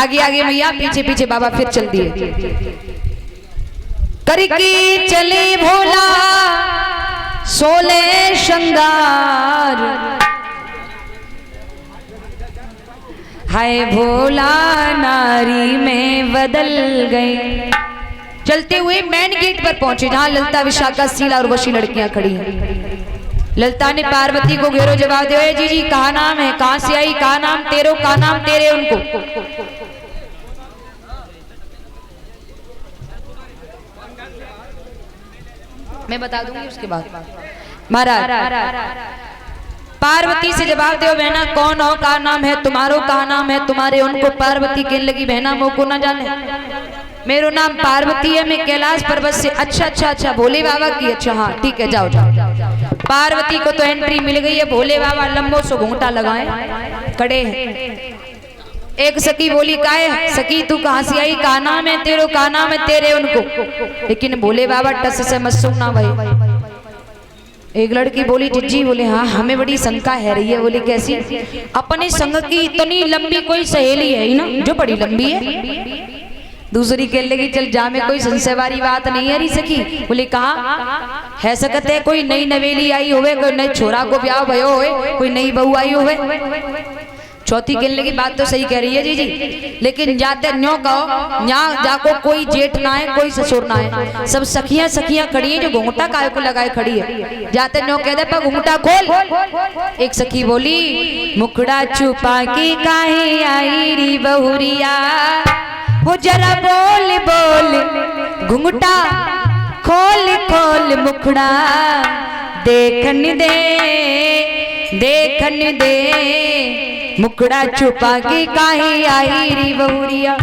आगे आगे मैया, पीछे पीछे बाबा फिर चल दिए। करके चले भोला 16 श्रृंगार, हाय भोला नारी में बदल गए। चलते हुए मेन गेट पर पहुंचे जहां ललिता, विशाखा, शीला और वशी लड़कियां खड़ी हैं। ललिता ने पार्वती को घेरो जवाब दिया, जी जी कहा नाम है, कहां से आई, कहा नाम तेरो, कहा नाम तेरे। उनको मैं बता दूंगी उसके बाद। महाराज पार्वती से जवाब दो, बहना कौन हो, का नाम है तुम्हारो, का नाम है तुम्हारे। उनको पार्वती कहने लगी, बहना मोको ना जाने, मेरो नाम पार्वती है, मैं कैलाश पर्वत से। अच्छा अच्छा अच्छा, भोले बाबा की, अच्छा हाँ ठीक है, जाओ जाओ। पार्वती को तो एंट्री मिल गई है। भोले बाबा लंबो सो घूंघटा लगाए खड़े हैं। एक सखी बोली, काहे सखी तू कहां से आई, का नाम है तेरो, का नाम है तेरे। उनको लेकिन भोले बाबा टस से मत सुनना भाई। एक लड़की बोली, जिज्जी, बोले हाँ हमें बड़ी शंका है रही है। बोले कैसी, अपने संग की इतनी लंबी कोई सहेली है ना जो बड़ी लंबी है। दूसरी कह लगी, चल जा में कोई संशय वाली बात नहीं है रही सखी। बोले कहा है सकते है, कोई नई नवेली आई होवे, कोई नई छोरा को ब्याह भयो होए, कोई नई बहू आई होवे। चौथी कहने लगी, बात तो सही कह रही है जी जी, लेकिन जाते न्यों कहो यहाँ जाको कोई जेठ ना है, कोई ससुर ना है, सब सखियां सखियां खड़ी हैं, जो घूंघटा काय को लगाए खड़ी है। जाते न्यों कह दे पर घूंघटा खोल। एक सखी बोली, मुखड़ा छुपा के काहे आई री बहुरिया, वो जरा बोल बोल घूंघटा खोल खोल, मुखड़ा देखन दे देखन दे, मुखड़ा छुपा के काहे आई री बहुरिया।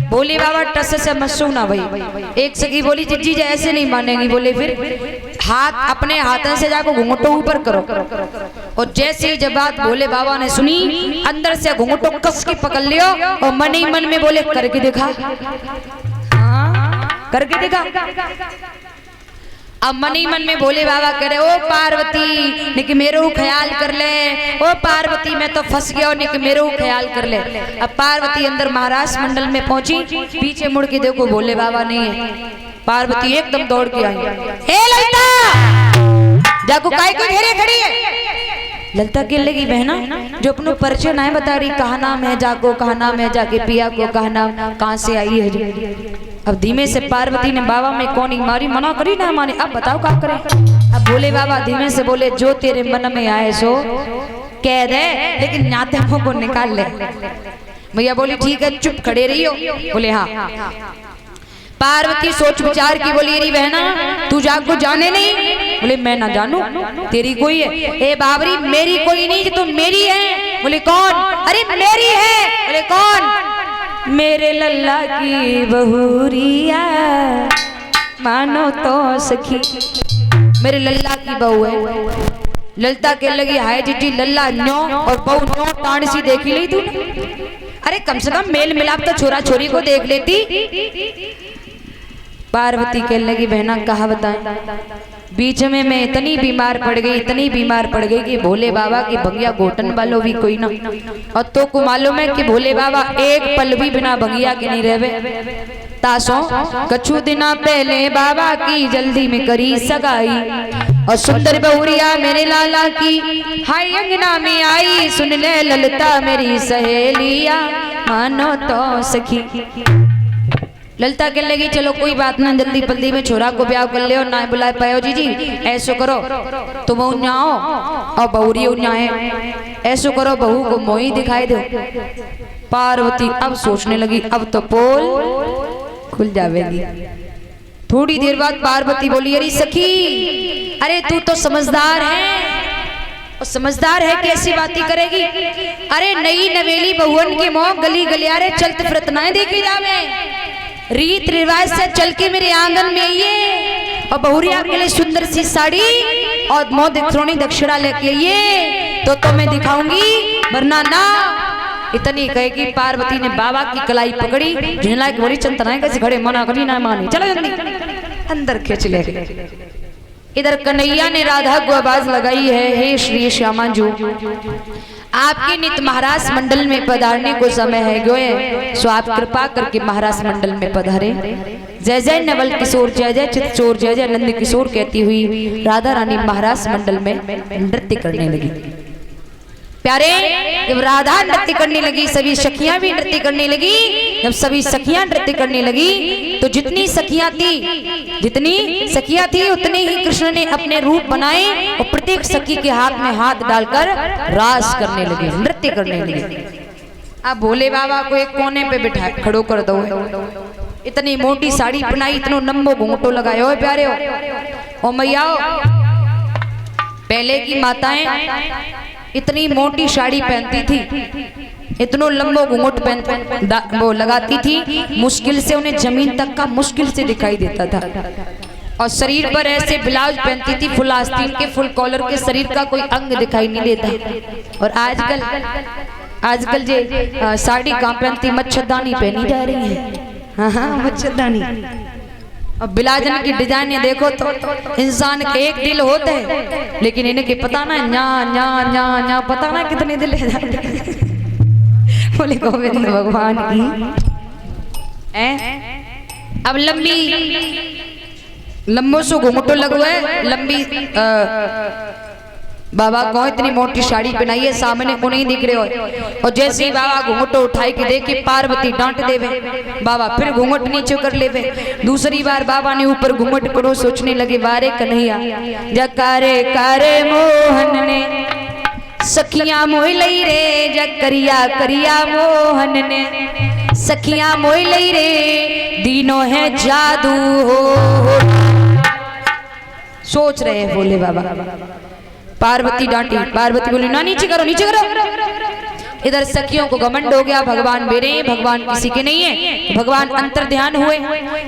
बोले बाबा टस से मत सुना भाई। एक सखी बोली, जिज्जी जी ऐसे नहीं मानेंगी। बोले फिर हाथ अपने हाथों से जाकर घूंघटो ऊपर करो। और जैसे ही जब बात भोले बाबा ने सुनी, अंदर से घूंघटो कस के पकड़ लियो और मन ही मन में बोले, करके दिखा, करके दिखा। अब मन ही मन में भोले बाबा कह रहे, ओ पार्वती निक मेरो ख्याल कर ले, ओ पार्वती मैं तो फंस गया, निक मेरो ख्याल कर ले। अब पार्वती अंदर महाराज मंडल में पहुंची, पीछे मुड़ के देखो भोले बाबा नहीं है। पार्वती एकदम दौड़ के आई, हे ललिता जाको काय को घेरे खड़ी है। ललिता कहने लगी, बहना जो अपनो परिचय ना बता रही, कहा नाम है जाको, कहा नाम है जाके पिया को, कहा नाम कहाँ से आई है जी। अब धीमे से पार्वती ने बाबा में कौन मारी, मना करी ना माने, अब बताओ क्या करे। अब भोले बाबा धीमे से बोले, जो तेरे मन में आए सो कह दे, लेकिन नाते को निकाल ले। भैया बोली ठीक है, चुप खड़े रही हो। बोले हाँ। पार्वती सोच विचार की बोली, अरे बहना तू जाको जाने नहीं। बोले मैं ना जानू, तेरी कोई है। ए बाबरी मेरी कोई नहीं, तो मेरी है। बोले कौन, अरे मेरी है। बोले कौन, मेरे लल्ला की बहुरिया, मानो तो सखी मेरे लल्ला की बहू है। ललिता कहने लगी, हाय जीजी लल्ला न्यो और बहू न्यो टाण सी देखी ली तूने, अरे कम से कम मेल मिलाप तो छोरा छोरी को देख लेती। पार्वती कहने लगी, बहना कहा बताएं, बीच में मैं इतनी बीमार पड़ गई, इतनी बीमार पड़ गई कि भोले बाबा की भंगिया घोटन वालों भी कोई ना। और तो को मालूम है कि भोले बाबा एक पल भी बिना भंगिया के नहीं रहे। तासो कछु दिना पहले बाबा की जल्दी में करी सगाई, और सुंदर बहुरिया मेरे लाला की हाय अंगना में आई। सुन ले ललिता मेरी सहेलिया, मानो तो सखी। ललिता कहने लगी, चलो कोई बात ना, जल्दी जल्दी में छोरा को ब्याह कर ले और ना बुलाए पायो जी जी। ऐसो करो तुम उन्याओ और बहुरी उन्याए, ऐसो करो बहू को मोही दिखाई दो। पार्वती अब सोचने लगी, अब तो पोल खुल जाएगी। थोड़ी देर बाद पार्वती बोली, अरे सखी अरे तू तो समझदार है, और समझदार है कैसी बातें करेगी। अरे नई नवेली बहुवन के मोह गली गलियारे चलते फिरत ना देखे जावे, रीत रिवाज से चल के मेरे आंगन में ये, और बहुरिया के लिए सुंदर सी साड़ी और मोह दिखरोनी दक्षिणा लेके ये तो मैं दिखाऊंगी, वरना ना। इतनी कहेगी पार्वती ने बाबा की कलाई पकड़ी, झुनला की बड़ी चंतना कैसे खड़े, मना करी ना मानी, चलो जल्दी अंदर खींच ले। इधर कन्हैया ने राधा को आवाज लगाई है, हे श्री श्यामा जो आपके नित महाराज मंडल में पधारने को समय है गो है, सो आप कृपा करके महाराज मंडल में पधारे। जय जय नवल किशोर, जय जय चितचोर, जय जय नंद किशोर कहती हुई राधा रानी महाराज मंडल में नृत्य करने लगी। प्यारे, जब राधा नृत्य करने लगी, सभी सखियां भी नृत्य करने लगी। जब सभी सखियां नृत्य करने लगी तो जितनी सखियां थी उतने ही कृष्ण ने अपने रूप बनाए और प्रत्येक सखी के हाथ में हाथ डालकर रास करने लगे, नृत्य करने लगे। अब भोले बाबा को एक कोने पे बिठा खड़ो कर दो। इतनी मोटी साड़ी पहनाई, इतनो लंबो घूंघटो लगाए हो प्यारे हो। ओ मैया, पहले की माताएं इतनी मोटी साड़ी पहनती थी, इतनो लंबो घूंघट पहन वो लगाती थी, मुश्किल से उन्हें जमीन तक का मुश्किल से दिखाई देता था। और शरीर पर ऐसे ब्लाउज पहनती थी फुल आस्तीन के, फुल कॉलर के, शरीर का कोई अंग दिखाई नहीं देता। और आजकल जे साड़ी कहाँ पहनती, मच्छरदानी पहनी जा रही है। हाँ, मच्छरदानी। और बिलाजन की डिजाइन देखो तो इंसान के एक दिल होते हैं, लेकिन इनके पता ना न्या न्या न्या न्या पता ना कितने दिल है। बोले गोविंद भगवान की। अब लंबो सो घूंघटो लगो है, लंबी बाबा को इतनी मोटी साड़ी पहनाई है, सामने को नहीं दिख रहे हो। और जैसे ही बाबा घूंघटो उठाई के देखे पार्वती डांट देवे, बाबा फिर घूंघट नीचे कर लेवे। दूसरी बार बाबा ने ऊपर घूंघट करो, सोचने लगे वारे कन्हैया जकारे कारे मोहन ने सखियां मोह लई रे, जकरिया करिया मोहन ने सखियां मोह लई रे, दीनों है जादू हो। सोच रहे हैं भोले बाबा। पार्वती डांटी, पार्वती बोली ना नीचे करो, नीचे करो। इधर सखियों को घमंड हो गया, भगवान मेरे हैं, भगवान किसी के नहीं है। भगवान अंतर ध्यान हुए,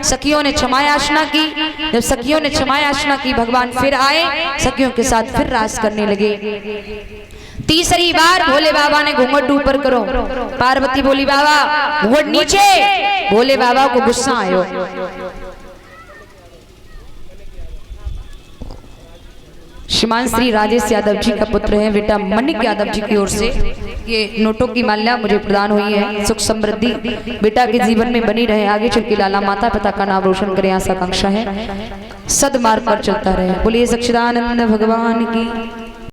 सखियों ने क्षमा याचना की। जब सखियों ने क्षमा याचना की, भगवान फिर आए, सखियों के साथ फिर रास करने लगे। तीसरी बार भोले बाबा ने घूंघट ऊपर करो, पार्वती बोली बाबा घूंघट नीचे। भोले बाबा को गुस्सा आयो। श्रीमान श्री राजेश यादव जी का पुत्र है, बेटा मनिक यादव जी की ओर से ये नोटों की माल्या मुझे प्रदान हुई है। सुख समृद्धि बेटा के जीवन में बनी रहे, आगे चल के लाला माता पिता का नाम रोशन करे, आशा आकांक्षा है। सदमार्ग पर चलता रहे। बोलिए सच्चिदानंद भगवान की।